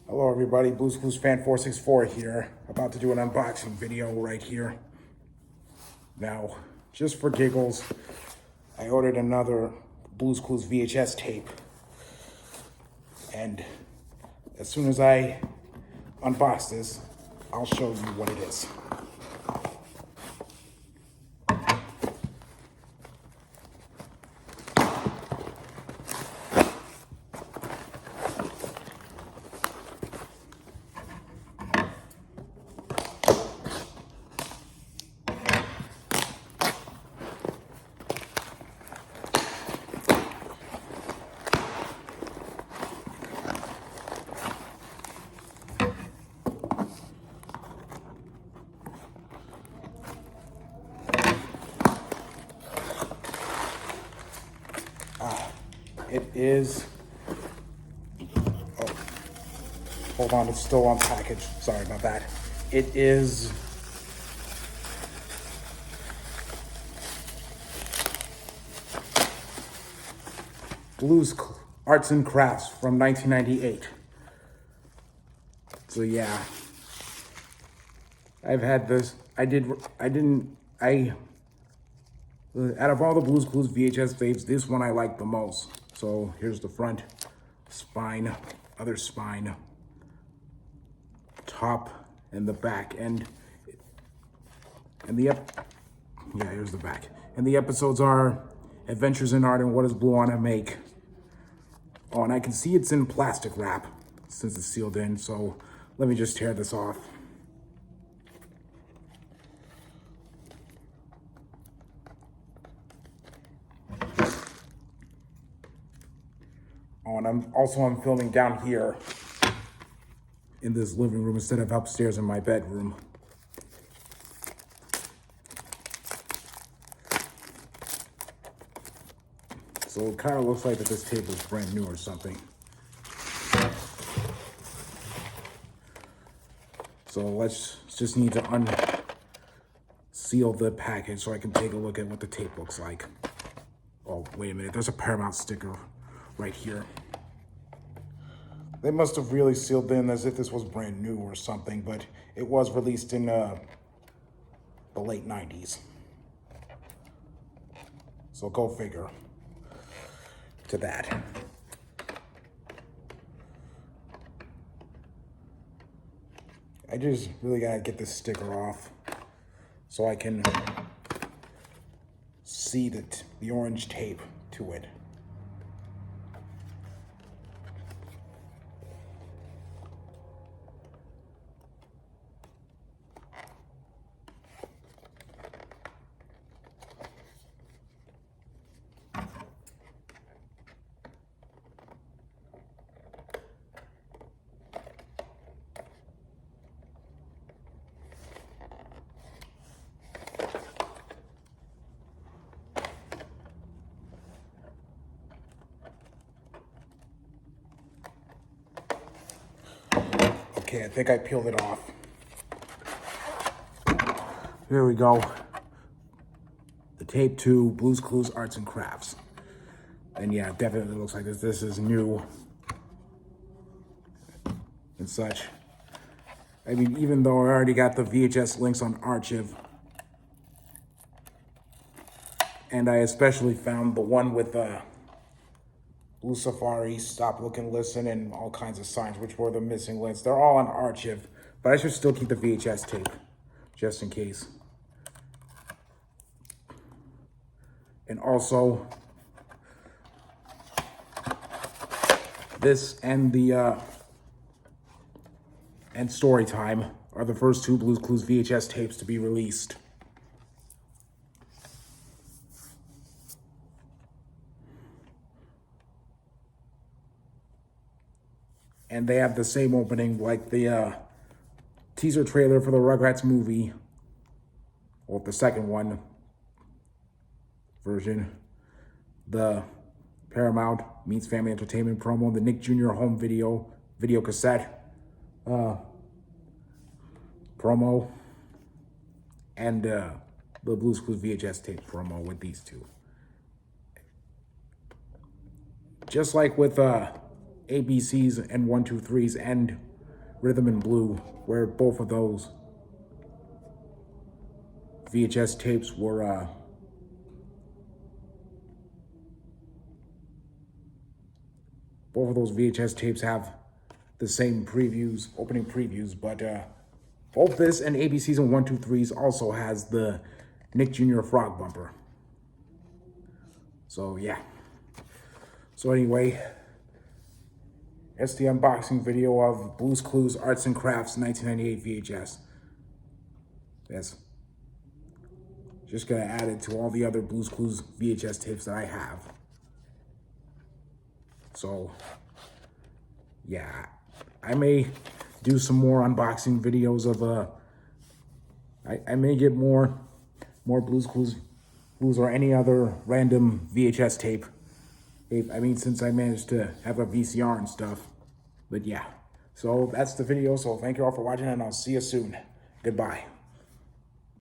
Hello everybody, Blues Clues Fan 464 here. About to do an unboxing video right here. Now, just for giggles, I ordered another Blues Clues VHS tape. And as soon as I unbox this, I'll show you what it is. It is, oh, hold on, it's still on package. Sorry about that. It is Blues Arts and Crafts from 1998. So yeah, I've had this. Out of all the Blues Clues VHS tapes, this one I like the most. So here's the front, spine, other spine, top, and the back. And here's the back. And the episodes are Adventures in Art and What Does Blue Want to Make? Oh, and I can see it's in plastic wrap since it's sealed in. So let me just tear this off. Oh, and I'm filming down here in this living room instead of upstairs in my bedroom. So it kind of looks like that this tape is brand new or something. So let's just need to unseal the package so I can take a look at what the tape looks like. Oh, wait a minute, there's a Paramount sticker right here. They must have really sealed in as if this was brand new or something, but it was released in the late 90s. So go figure to that. I just really gotta get this sticker off so I can see the orange tape to it. Okay, I think I peeled it off. Here we go. The tape to Blues Clues Arts and Crafts. And yeah, it definitely looks like this. This is new and such. I mean, even though I already got the VHS links on Archive, and I especially found the one with Blue Safari, Stop, Look, and Listen, and all kinds of signs, which were the missing links. They're all on Archive, but I should still keep the VHS tape, just in case. And also, this and and Storytime are the first two Blues Clues VHS tapes to be released. And they have the same opening like the teaser trailer for the Rugrats movie, or the second one version, the Paramount Meets Family Entertainment promo, the Nick Jr. home video cassette promo, and the Blues Clues VHS tape promo with these two. Just like with ABCs and 1, 2, 3s and Rhythm and Blue, where both of those VHS tapes were both of those VHS tapes have the same previews, opening previews, but both this and AB Season 1, 2, 3's also has the Nick Jr. Frog bumper. So yeah. So anyway, that's the unboxing video of Blue's Clues Arts and Crafts 1998 VHS. Yes. Just gonna add it to all the other Blue's Clues VHS tapes that I have. So yeah, I may do some more unboxing videos of I may get more Blue's Clues or any other random VHS tape. I mean, since I managed to have a VCR and stuff. But yeah, so that's the video. So thank you all for watching, and I'll see you soon. Goodbye.